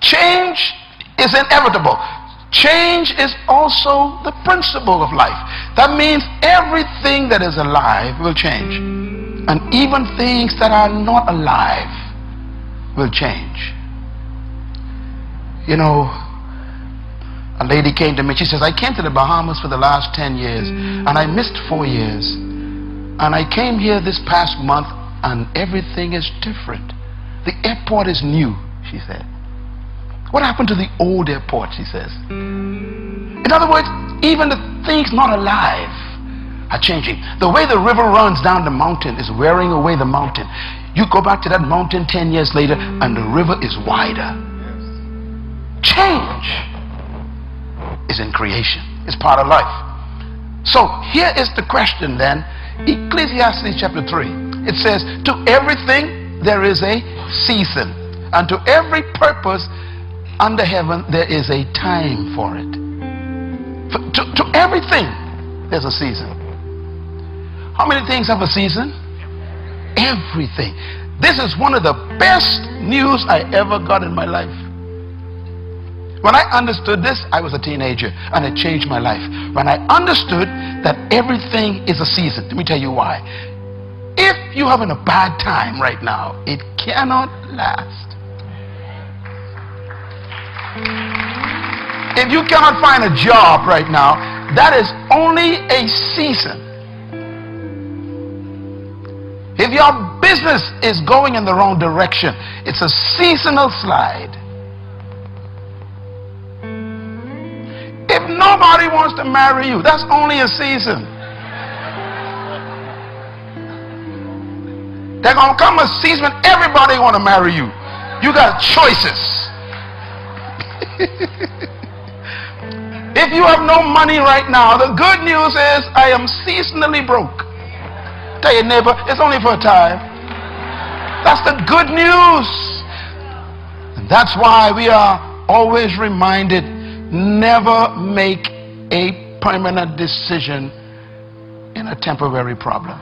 Change is inevitable. Change is also the principle of life. That means everything that is alive will change. And even things that are not alive will change. You know, a lady came to me. She says, I came to the Bahamas for the last 10 years and I missed 4 years. And I came here this past month and everything is different. The airport is new, she said. What happened to the old airport, she says. In other words, even the things not alive are changing. The way the river runs down the mountain is wearing away the mountain. You go back to that mountain 10 years later and the river is wider. Change is in creation. It's part of life. So here is the question then. Ecclesiastes chapter 3. It says, to everything there is a season, and to every purpose under heaven there is a time for it. To everything there's a season. How many things have a season? Everything. This is one of the best news I ever got in my life. When I understood this, I was a teenager and it changed my life. When I understood that everything is a season, let me tell you why. If you're having a bad time right now, it cannot last. If you cannot find a job right now, that is only a season. If your business is going in the wrong direction, it's a seasonal slide. If nobody wants to marry you, that's only a season. There's going to come a season when everybody want to marry you. You got choices. If you have no money right now, the good news is I am seasonally broke. Tell your neighbor, it's only for a time. That's the good news. And that's why we are always reminded, never make a permanent decision in a temporary problem.